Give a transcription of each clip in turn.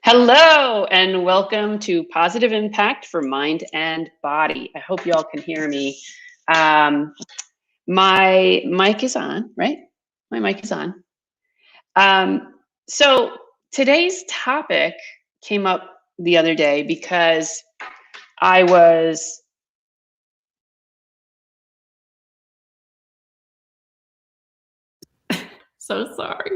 Hello and welcome to Positive Impact for Mind and Body. I hope you all can hear me. My mic is on, right? My mic is on. So today's topic came up the other day because I was so sorry.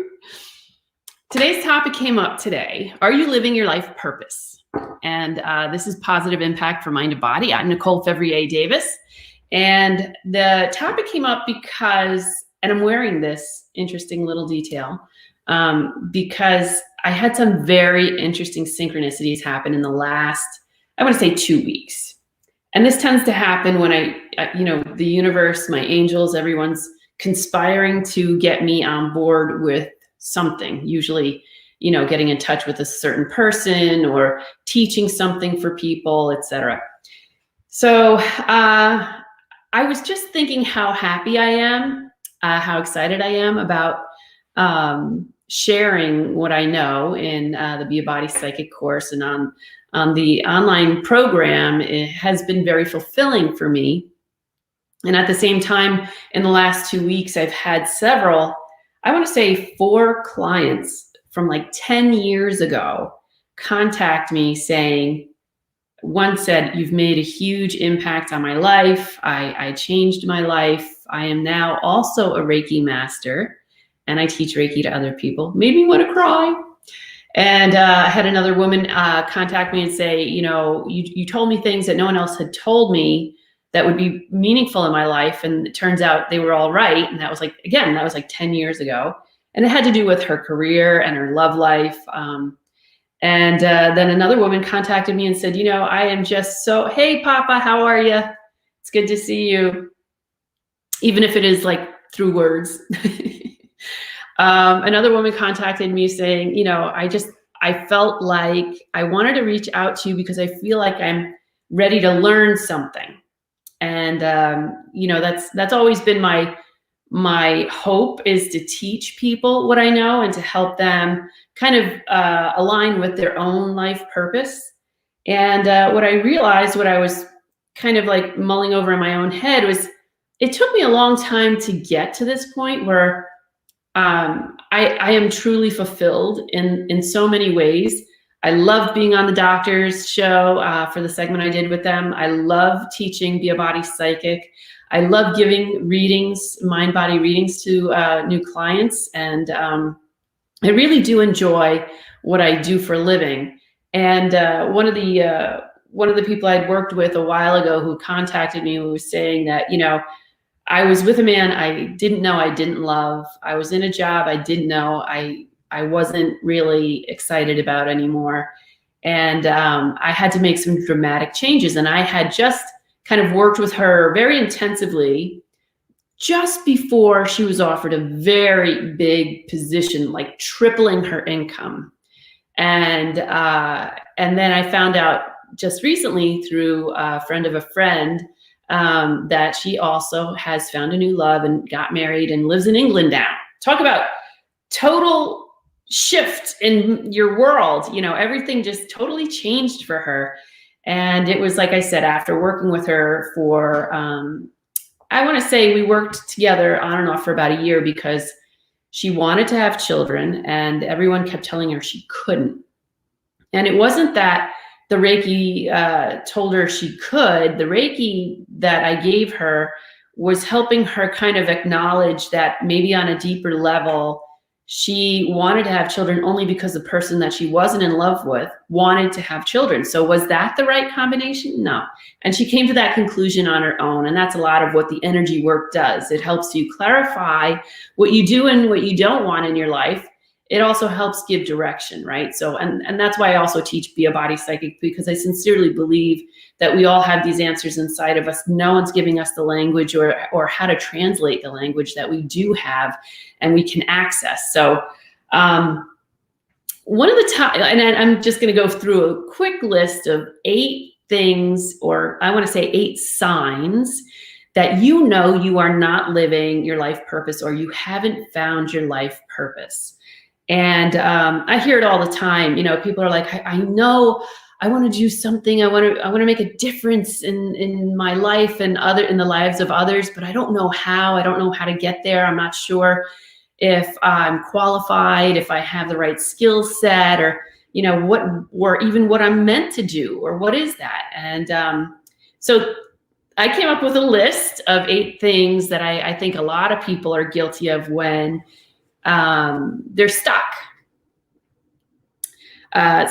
Today's topic came up today. Are you living your life purpose? And this is Positive Impact for Mind and Body. I'm Nicole Fevrier-Davis. And the topic came up because, and I'm wearing this interesting little detail, because I had some very interesting synchronicities happen in the last, I want to say 2 weeks. And this tends to happen when the universe, my angels, everyone's conspiring to get me on board with something, usually, getting in touch with a certain person or teaching something for people, etc. So I was just thinking how happy I am, how excited I am about sharing what I know in the Be a Body Psychic course and on the online program. It has been very fulfilling for me. And at the same time, in the last 2 weeks, I've had several, I want to say 4 clients from like 10 years ago contact me saying, one said, "You've made a huge impact on my life. I changed my life. I am now also a Reiki master and I teach Reiki to other people." Made me want to cry. And I had another woman contact me and say, you told me things that no one else had told me that would be meaningful in my life. And it turns out they were all right. And that was like 10 years ago. And it had to do with her career and her love life. And then another woman contacted me and said, I am just so, "Hey, Papa, how are you? It's good to see you." Even if it is like through words. Another woman contacted me saying, I felt like I wanted to reach out to you because I feel like I'm ready to learn something. And, that's always been my hope, is to teach people what I know and to help them kind of align with their own life purpose. And what I realized, what I was kind of like mulling over in my own head, was it took me a long time to get to this point where I am truly fulfilled in so many ways. I loved being on the doctor's show for the segment I did with them. I love teaching Be a Body Psychic. I love giving readings, mind-body readings to new clients. And I really do enjoy what I do for a living. And one of the people I'd worked with a while ago who contacted me was saying that, I was with a man I didn't know I didn't love. I was in a job I didn't know I wasn't really excited about anymore. And I had to make some dramatic changes. And I had just kind of worked with her very intensively just before she was offered a very big position, like tripling her income. And then I found out just recently through a friend of a friend that she also has found a new love and got married and lives in England now. Talk about total shift in your world. Everything just totally changed for her. And it was, like I said, after working with her for, I want to say we worked together on and off for about a year because she wanted to have children and everyone kept telling her she couldn't. And it wasn't that the Reiki told her she could. The Reiki that I gave her was helping her kind of acknowledge that maybe on a deeper level, she wanted to have children only because the person that she wasn't in love with wanted to have children. So was that the right combination? No. And she came to that conclusion on her own. And that's a lot of what the energy work does. It helps you clarify what you do and what you don't want in your life. It also helps give direction, right? So, and that's why I also teach Be a Body Psychic, because I sincerely believe that we all have these answers inside of us. No one's giving us the language or how to translate the language that we do have and we can access. So one of the top, and I'm just going to go through a quick list of 8 things, or I want to say 8 signs that you know you are not living your life purpose, or you haven't found your life purpose. And I hear it all the time. People are like, I know I want to do something. I want to make a difference in my life and in the lives of others, but I don't know how. I don't know how to get there. I'm not sure if I'm qualified, if I have the right skill set, or or even what I'm meant to do, or what is that? And so I came up with a list of 8 things that I think a lot of people are guilty of when they're stuck.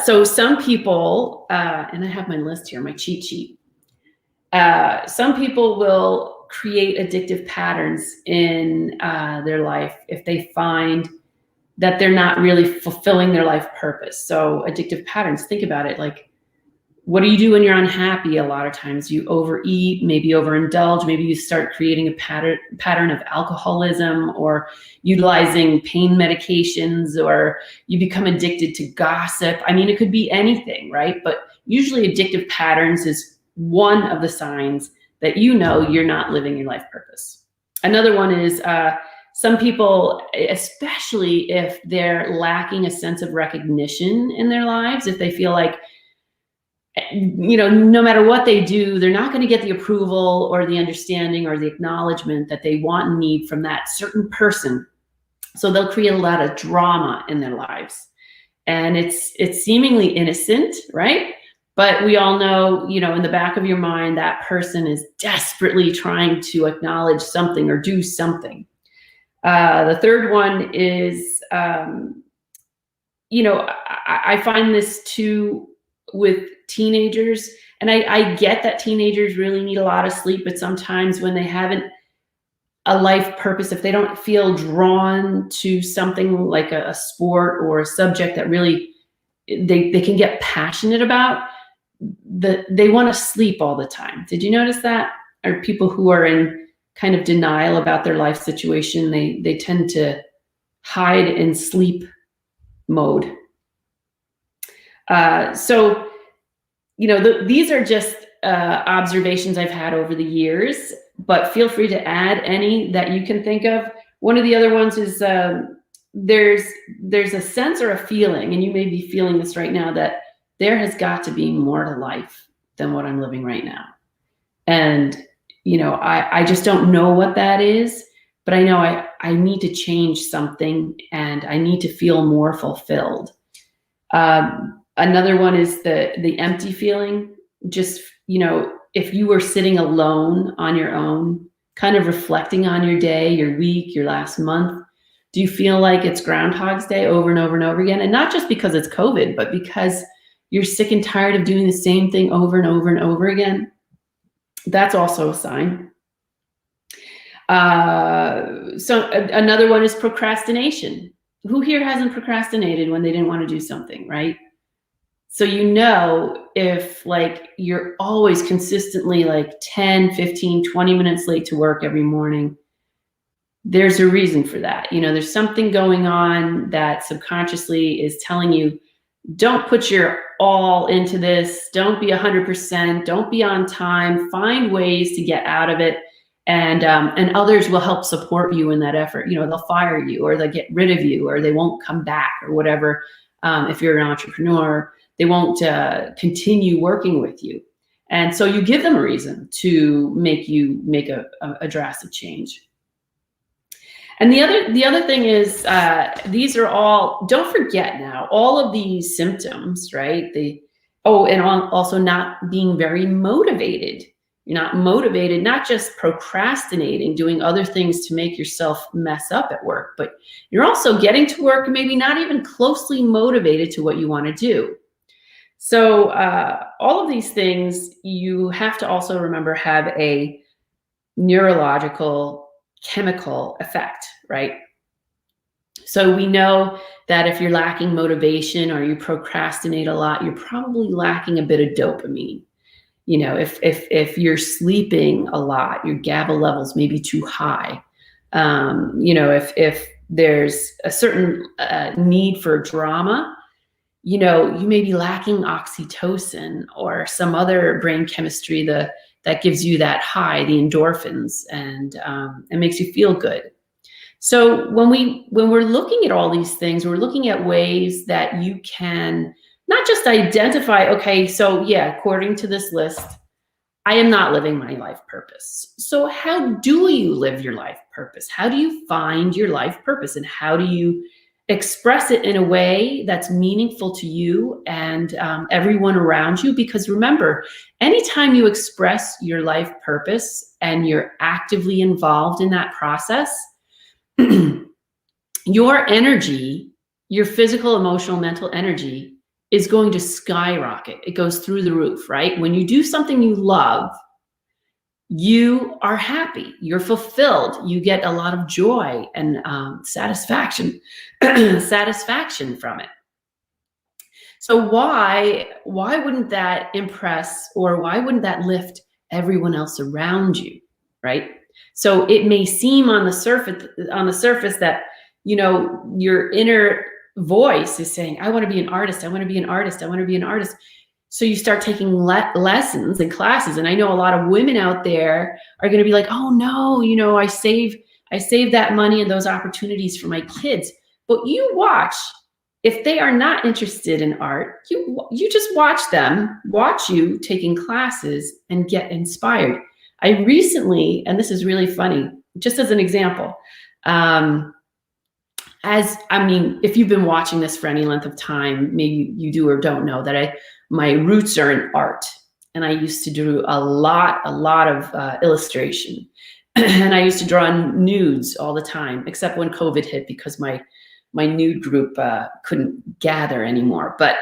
So some people, and I have my list here, my cheat sheet. Some people will create addictive patterns in their life if they find that they're not really fulfilling their life purpose. So addictive patterns, think about it. Like, what do you do when you're unhappy? A lot of times you overeat, maybe overindulge, maybe you start creating a pattern of alcoholism, or utilizing pain medications, or you become addicted to gossip. I mean, it could be anything, right? But usually addictive patterns is one of the signs that you're not living your life purpose. Another one is some people, especially if they're lacking a sense of recognition in their lives, if they feel like, no matter what they do, they're not going to get the approval or the understanding or the acknowledgement that they want and need from that certain person. So they'll create a lot of drama in their lives. And it's seemingly innocent, right? But we all know, in the back of your mind, that person is desperately trying to acknowledge something or do something. The third one is, I find this too with teenagers. And I get that teenagers really need a lot of sleep, but sometimes when they haven't a life purpose, if they don't feel drawn to something like a sport or a subject that really they can get passionate about, they want to sleep all the time. Did you notice that? Or people who are in kind of denial about their life situation, they tend to hide in sleep mode. So, these are just observations I've had over the years, but feel free to add any that you can think of. One of the other ones is there's a sense or a feeling, and you may be feeling this right now, that there has got to be more to life than what I'm living right now. And, I just don't know what that is, but I know I need to change something, and I need to feel more fulfilled. Another one is the empty feeling. Just, if you were sitting alone on your own, kind of reflecting on your day, your week, your last month, do you feel like it's Groundhog's Day over and over and over again? And not just because it's COVID, but because you're sick and tired of doing the same thing over and over and over again. That's also a sign. So another one is procrastination. Who here hasn't procrastinated when they didn't want to do something, right? So if you're always consistently 10, 15, 20 minutes late to work every morning, there's a reason for that. There's something going on that subconsciously is telling you, don't put your all into this. Don't be 100%. Don't be on time. Find ways to get out of it. And others will help support you in that effort. They'll fire you, or they'll get rid of you, or they won't come back, or whatever. If you're an entrepreneur, they won't continue working with you. And so you give them a reason to make a drastic change. And the other thing is, these are all, don't forget now, all of these symptoms, right? And also not being very motivated. You're not motivated, not just procrastinating, doing other things to make yourself mess up at work, but you're also getting to work and maybe not even closely motivated to what you want to do. So all of these things, you have to also remember, have a neurological chemical effect, right? So we know that if you're lacking motivation or you procrastinate a lot, you're probably lacking a bit of dopamine. If you're sleeping a lot, your GABA levels may be too high. If there's a certain need for drama, you may be lacking oxytocin or some other brain chemistry, the that gives you that high, the endorphins, and it makes you feel good. So when we're looking at all these things, we're looking at ways that you can not just identify, okay, so yeah, according to this list, I am not living my life purpose. So how do you live your life purpose? How do you find your life purpose, and how do you express it in a way that's meaningful to you and everyone around you? Because remember, anytime you express your life purpose and you're actively involved in that process, your energy, your physical, emotional, mental energy is going to skyrocket. It goes through the roof, right? When you do something you love, you are happy, you're fulfilled, you get a lot of joy and satisfaction, satisfaction from it. So why wouldn't that impress, or why wouldn't that lift everyone else around you, right? So it may seem on the surface that, you know, your inner voice is saying, I want to be an artist, I want to be an artist, I want to be an artist. So you start taking lessons and classes. And I know a lot of women out there are going to be like, oh no, you know, I save that money and those opportunities for my kids. But you watch, if they are not interested in art, you just watch you taking classes and get inspired. I recently, and this is really funny, just as an example, if you've been watching this for any length of time, maybe you do or don't know that my roots are in art, and I used to do a lot of illustration, and I used to draw nudes all the time, except when COVID hit, because my nude group couldn't gather anymore. But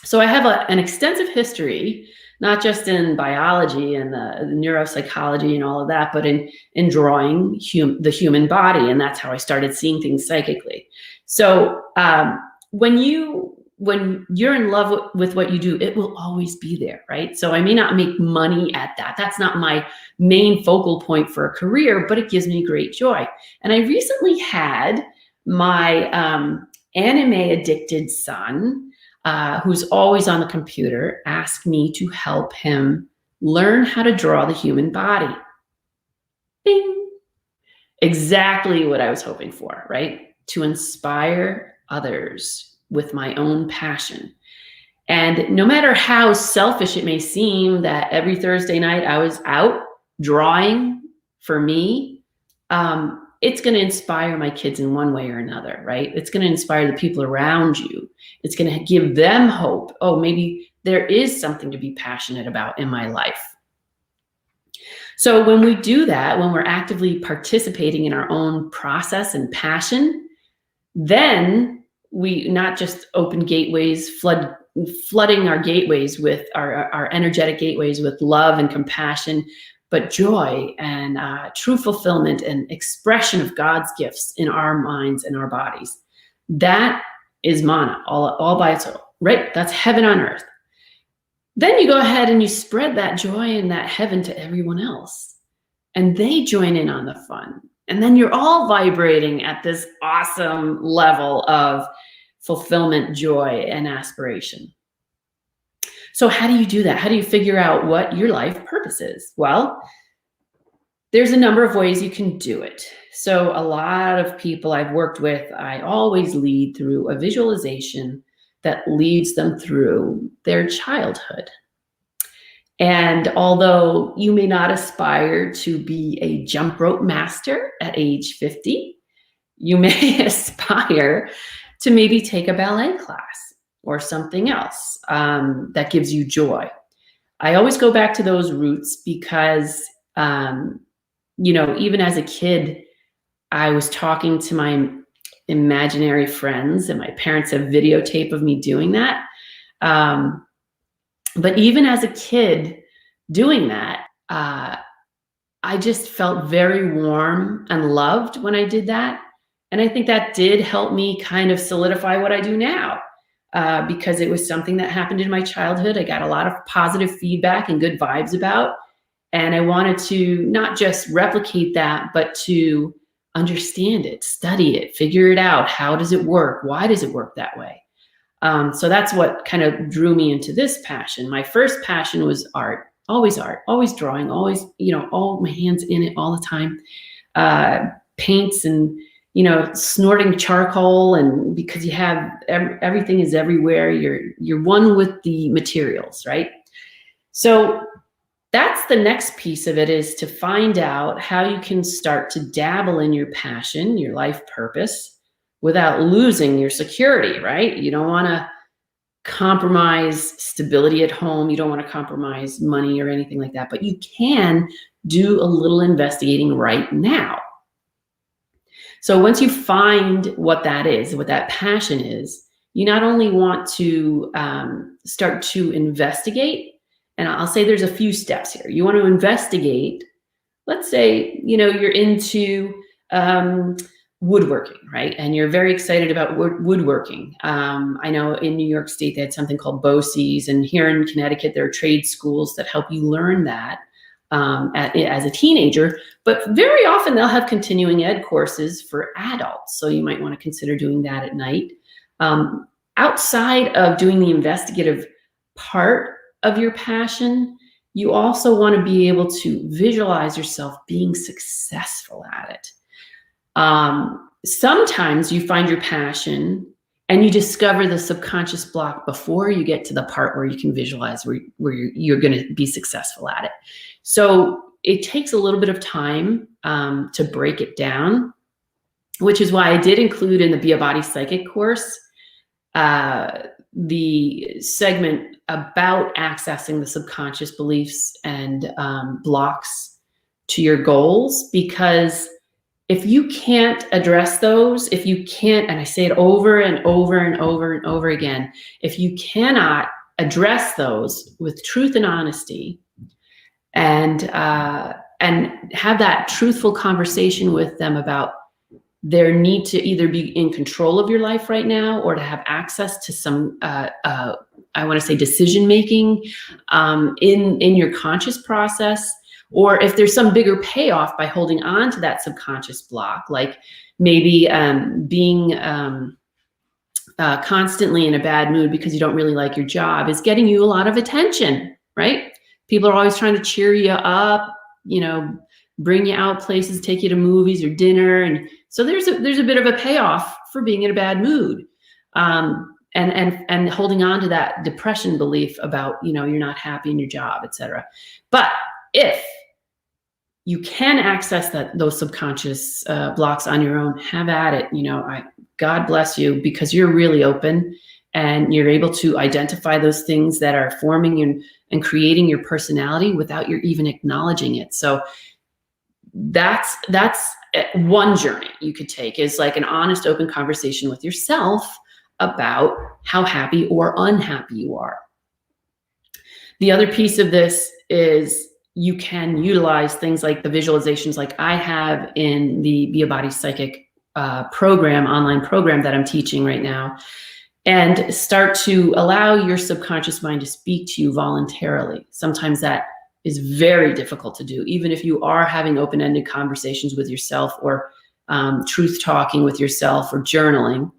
so I have an extensive history, not just in biology and the neuropsychology and all of that, but in drawing the human body. And that's how I started seeing things psychically. So when you're in love with what you do, it will always be there, right? So I may not make money at that. That's not my main focal point for a career, but it gives me great joy. And I recently had my anime addicted son, who's always on the computer, asked me to help him learn how to draw the human body. Bing! Exactly what I was hoping for, right? To inspire others with my own passion. And no matter how selfish it may seem that every Thursday night I was out drawing for me, it's going to inspire my kids in one way or another, right? It's going to inspire the people around you. It's going to give them hope. Oh, maybe there is something to be passionate about in my life. So when we do that, when we're actively participating in our own process and passion, then we not just open gateways, flooding our gateways with our energetic gateways with love and compassion, but joy and true fulfillment and expression of God's gifts in our minds and our bodies. That is mana, all by itself, right? That's heaven on earth. Then you go ahead and you spread that joy and that heaven to everyone else, and they join in on the fun. And then you're all vibrating at this awesome level of fulfillment, joy, and aspiration. So how do you do that? How do you figure out what your life purpose is? Well, there's a number of ways you can do it. So a lot of people I've worked with, I always lead through a visualization that leads them through their childhood. And although you may not aspire to be a jump rope master at age 50, you may aspire to maybe take a ballet class or something else that gives you joy. I always go back to those roots because, even as a kid, I was talking to my imaginary friends, and my parents have videotape of me doing that. But even as a kid doing that, I just felt very warm and loved when I did that. And I think that did help me kind of solidify what I do now, because it was something that happened in my childhood. I got a lot of positive feedback and good vibes about, and I wanted to not just replicate that, but to understand it, study it, figure it out. How does it work? Why does it work that way? So that's what kind of drew me into this passion. My first passion was art, always drawing, always, all my hands in it all the time. Paints and, snorting charcoal, and because you have everything is everywhere. You're one with the materials, right? So that's the next piece of it, is to find out how you can start to dabble in your passion, your life purpose, without losing your security, right? You don't want to compromise stability at home. You don't want to compromise money or anything like that, but you can do a little investigating right now. So once you find what that is, what that passion is, you not only want to start to investigate, and I'll say there's a few steps here. You want to investigate, let's say, you're into woodworking, right? And you're very excited about woodworking. I know in New York State, they had something called BOCES, and here in Connecticut, there are trade schools that help you learn that as a teenager, but very often they'll have continuing ed courses for adults. So you might want to consider doing that at night. Outside of doing the investigative part of your passion, you also want to be able to visualize yourself being successful at it. Sometimes you find your passion and you discover the subconscious block before you get to the part where you can visualize where you're going to be successful at it. So it takes a little bit of time to break it down, which is why I did include in the Be a Body Psychic course the segment about accessing the subconscious beliefs and blocks to your goals. Because if you can't address those, if you can't, and I say it over and over and over and over again, if you cannot address those with truth and honesty, and have that truthful conversation with them about their need to either be in control of your life right now, or to have access to some, I want to say, decision making in your conscious process, or if there's some bigger payoff by holding on to that subconscious block, like maybe being constantly in a bad mood because you don't really like your job is getting you a lot of attention, right? People are always trying to cheer you up, bring you out places, take you to movies or dinner. And so there's a bit of a payoff for being in a bad mood. And holding on to that depression belief about, you're not happy in your job, et cetera. But if you can access those subconscious blocks on your own, have at it. God bless you, because you're really open and you're able to identify those things that are forming and creating your personality without you even acknowledging it. So that's one journey you could take, is like an honest, open conversation with yourself about how happy or unhappy you are. The other piece of this is you can utilize things like the visualizations like I have in the Be a Body Psychic online program that I'm teaching right now, and start to allow your subconscious mind to speak to you voluntarily. Sometimes that is very difficult to do, even if you are having open-ended conversations with yourself, or truth talking with yourself, or journaling.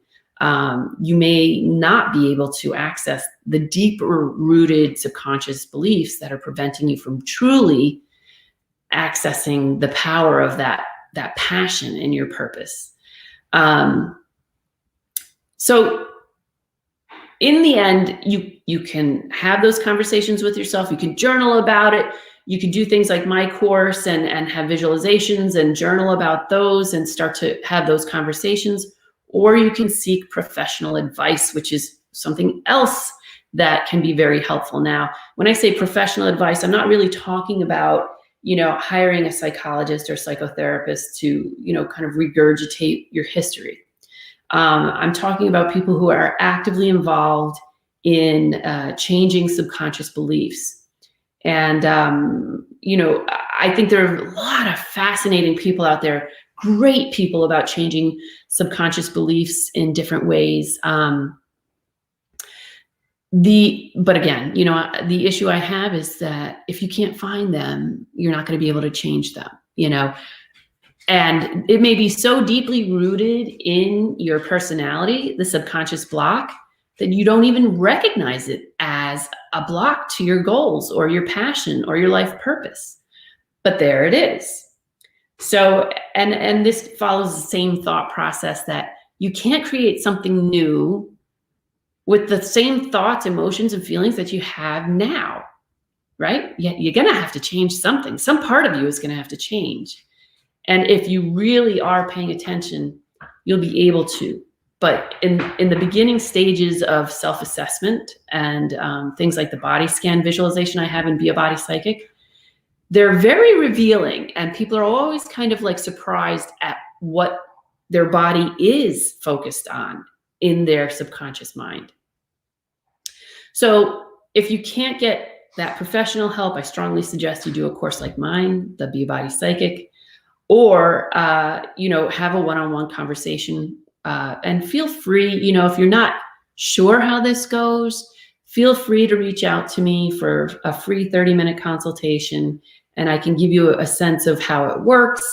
You may not be able to access the deeper rooted subconscious beliefs that are preventing you from truly accessing the power of that passion in your purpose. So in the end, you can have those conversations with yourself. You can journal about it. You can do things like my course and have visualizations and journal about those and start to have those conversations. Or you can seek professional advice, which is something else that can be very helpful. Now, when I say professional advice, I'm not really talking about, hiring a psychologist or psychotherapist to, kind of regurgitate your history. I'm talking about people who are actively involved in changing subconscious beliefs. And, I think there are a lot of fascinating people out there, great people about changing subconscious beliefs in different ways. But again, the issue I have is that if you can't find them, you're not going to be able to change them, and it may be so deeply rooted in your personality, the subconscious block, that you don't even recognize it as a block to your goals or your passion or your life purpose. But there it is. So, and this follows the same thought process that you can't create something new with the same thoughts, emotions, and feelings that you have now, right? You're going to have to change something. Some part of you is going to have to change. And if you really are paying attention, you'll be able to. But in the beginning stages of self-assessment and things like the body scan visualization I have in Be a Body Psychic, they're very revealing, and people are always kind of like surprised at what their body is focused on in their subconscious mind. So if you can't get that professional help, I strongly suggest you do a course like mine, the Be a Body Psychic, or have a one-on-one conversation. And feel free, if you're not sure how this goes, feel free to reach out to me for a free 30-minute consultation, and I can give you a sense of how it works.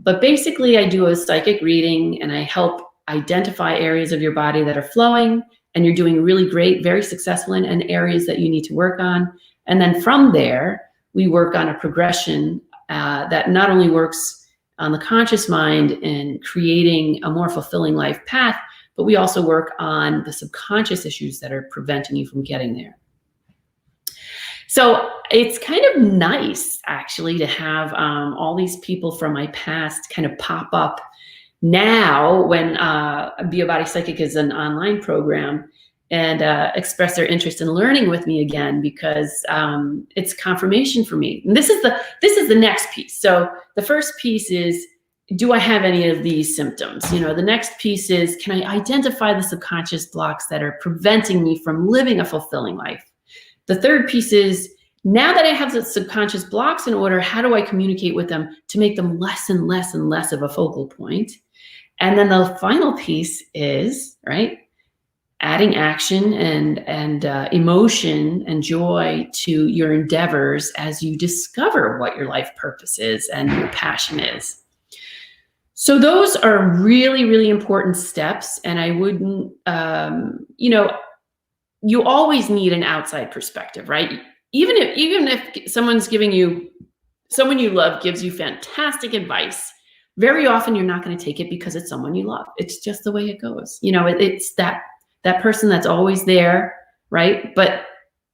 But basically, I do a psychic reading, and I help identify areas of your body that are flowing, and you're doing really great, very successful in, and areas that you need to work on. And then from there, we work on a progression that not only works on the conscious mind and creating a more fulfilling life path, but we also work on the subconscious issues that are preventing you from getting there. So it's kind of nice, actually, to have all these people from my past kind of pop up now when Be a Body Psychic is an online program, and express their interest in learning with me again, because it's confirmation for me. And this is the next piece. So the first piece is, do I have any of these symptoms? The next piece is, can I identify the subconscious blocks that are preventing me from living a fulfilling life? The third piece is, now that I have the subconscious blocks in order, how do I communicate with them to make them less and less and less of a focal point? And then the final piece is, right, adding action and emotion and joy to your endeavors as you discover what your life purpose is and your passion is. So those are really, really important steps. And I wouldn't, you always need an outside perspective, right? Even if someone you love gives you fantastic advice, very often you're not going to take it because it's someone you love. It's just the way it goes. It's that person that's always there, right? But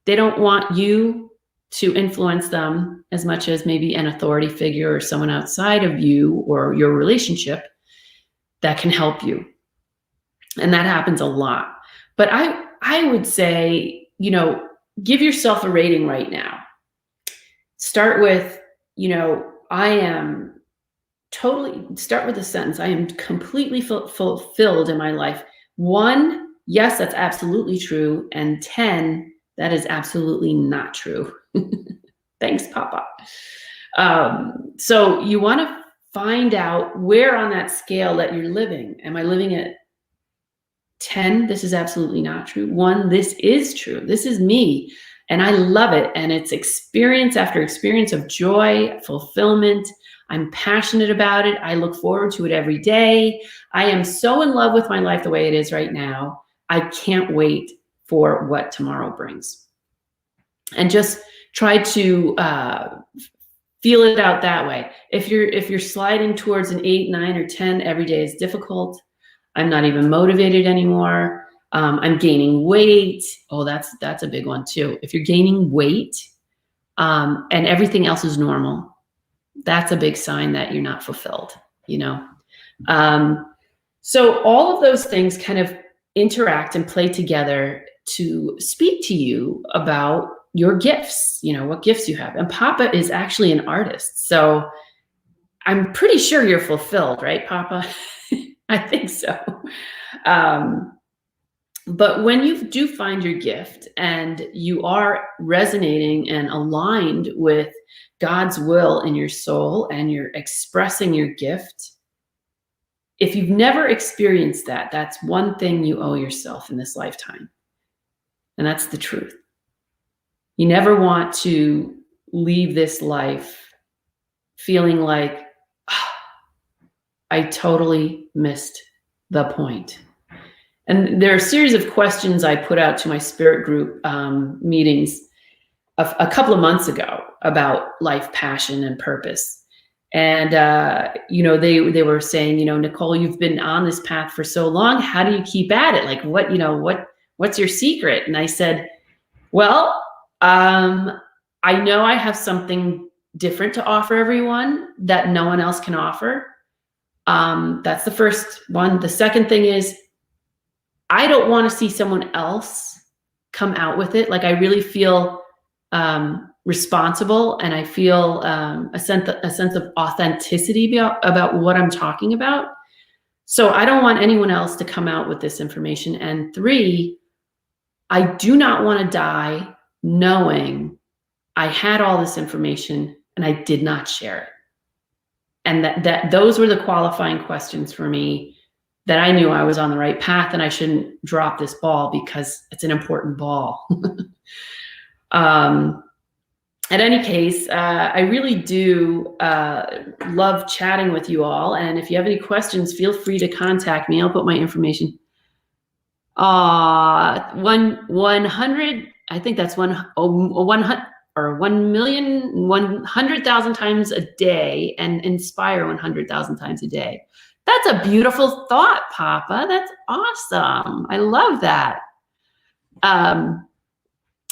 they don't want you to influence them as much as maybe an authority figure or someone outside of you or your relationship that can help you. And that happens a lot. But I would say, give yourself a rating right now. Start with, start with a sentence. I am completely fulfilled in my life. 1, yes, that's absolutely true. And 10, that is absolutely not true. Thanks, Papa. So you want to find out where on that scale that you're living. Am I living at 10? This is absolutely not true. 1, this is true. This is me. And I love it. And it's experience after experience of joy, fulfillment. I'm passionate about it. I look forward to it every day. I am so in love with my life the way it is right now. I can't wait for what tomorrow brings. And just try to feel it out that way. If you're sliding towards an 8, 9, or 10, every day is difficult. I'm not even motivated anymore. I'm gaining weight. Oh, that's a big one too. If you're gaining weight and everything else is normal, that's a big sign that you're not fulfilled, So all of those things kind of interact and play together to speak to you about your gifts, what gifts you have. And Papa is actually an artist. So I'm pretty sure you're fulfilled, right, Papa? I think so. But when you do find your gift and you are resonating and aligned with God's will in your soul and you're expressing your gift, if you've never experienced that, that's one thing you owe yourself in this lifetime. And that's the truth. You never want to leave this life feeling like, oh, I totally missed the point. And there are a series of questions I put out to my spirit group meetings a couple of months ago about life, passion, and purpose. And, they were saying, Nicole, you've been on this path for so long. How do you keep at it? Like, what's your secret? And I said, well, I know I have something different to offer everyone that no one else can offer. That's the first one. The second thing is, I don't want to see someone else come out with it. Like, I really feel responsible, and I feel a sense of authenticity about what I'm talking about. So I don't want anyone else to come out with this information. And 3, I do not want to die knowing I had all this information and I did not share it. And that those were the qualifying questions for me, that I knew I was on the right path and I shouldn't drop this ball because it's an important ball. In any case, I really do love chatting with you all. And if you have any questions, feel free to contact me. I'll put my information. 100, I think that's 100 or 1,100,000 times a day, and inspire 100,000 times a day. That's a beautiful thought, Papa. That's awesome. I love that.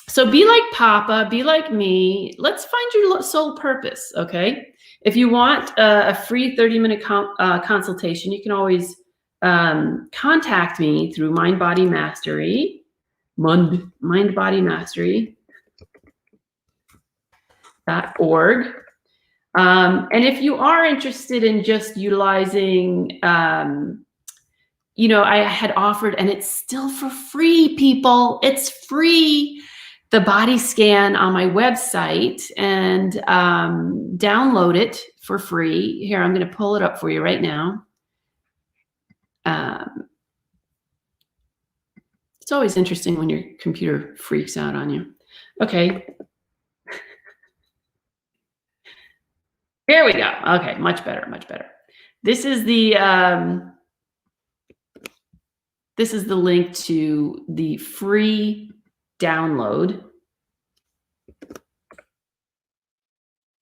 So be like Papa, be like me. Let's find your soul purpose, okay? If you want a free 30-minute consultation, you can always contact me through Mind Body Mastery, mindbodymastery.org. And if you are interested in just utilizing, I had offered, and it's still for free, people. It's free. The body scan on my website, and download it for free. Here, I'm going to pull it up for you right now. It's always interesting when your computer freaks out on you. Okay. Here we go. Okay, much better, much better. This is the link to the free download,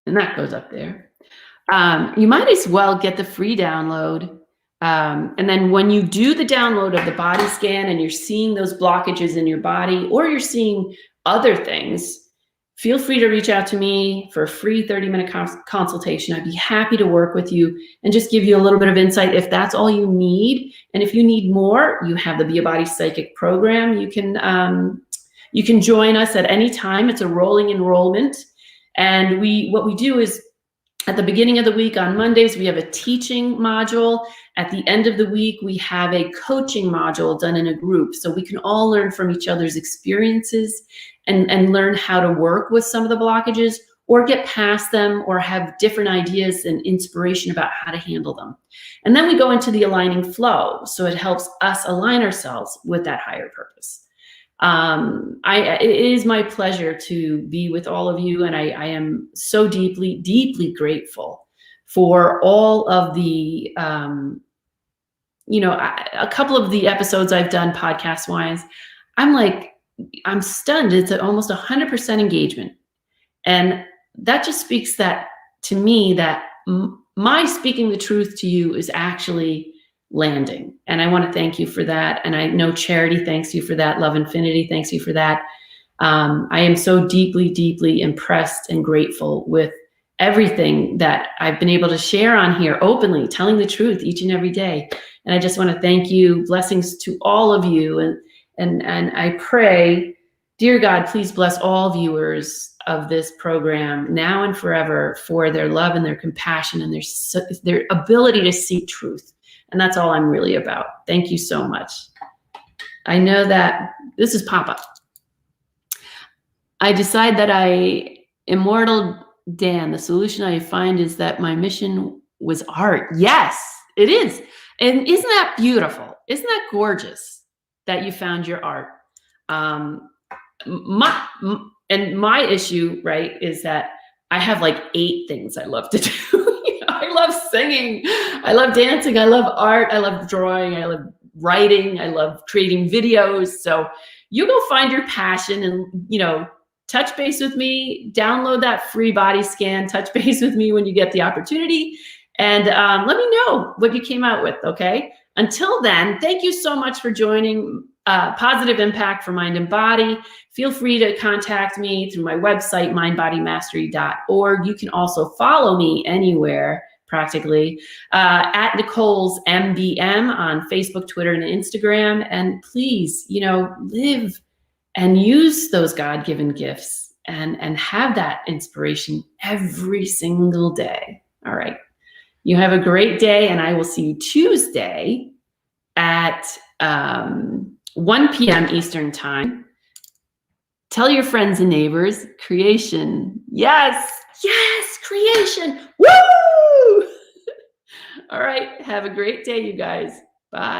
and that goes up there. You might as well get the free download, and then when you do the download of the body scan and you're seeing those blockages in your body, or you're seeing other things, feel free to reach out to me for a free 30-minute consultation. I'd be happy to work with you and just give you a little bit of insight if that's all you need. And if you need more, you have the Be a Body Psychic program. You can join us at any time. It's a rolling enrollment. And what we do is, at the beginning of the week on Mondays, we have a teaching module. At the end of the week, we have a coaching module done in a group. So we can all learn from each other's experiences and learn how to work with some of the blockages, or get past them, or have different ideas and inspiration about how to handle them. And then we go into the aligning flow. So it helps us align ourselves with that higher purpose. It is my pleasure to be with all of you, and I am so deeply, deeply grateful for all of the, a couple of the episodes I've done podcast-wise. I'm stunned. It's at almost 100% engagement, and that just speaks that to me that my speaking the truth to you is actually landing. And I want to thank you for that. And I know Charity thanks you for that. Love Infinity thanks you for that. I am so deeply, deeply impressed and grateful with everything that I've been able to share on here openly, telling the truth each and every day. And I just want to thank you. Blessings to all of you. And I pray, dear God, please bless all viewers of this program now and forever for their love and their compassion and their ability to see truth. And that's all I'm really about. Thank you so much. I know that this is Papa. I decide that Immortal Dan, the solution I find is that my mission was art. Yes, it is. And isn't that beautiful? Isn't that gorgeous that you found your art? My issue, right, is that I have like 8 things I love to do. I love singing. I love dancing. I love art. I love drawing. I love writing. I love creating videos. So you go find your passion and, touch base with me, download that free body scan, touch base with me when you get the opportunity, and let me know what you came out with, okay? Until then, thank you so much for joining Positive Impact for Mind and Body. Feel free to contact me through my website, mindbodymastery.org. You can also follow me anywhere, practically, at Nicole's MBM on Facebook, Twitter, and Instagram. And please, live and use those God-given gifts and have that inspiration every single day. All right. You have a great day, and I will see you Tuesday at 1 p.m. Eastern Time. Tell your friends and neighbors, creation. Yes, creation. Woo! All right. Have a great day, you guys. Bye.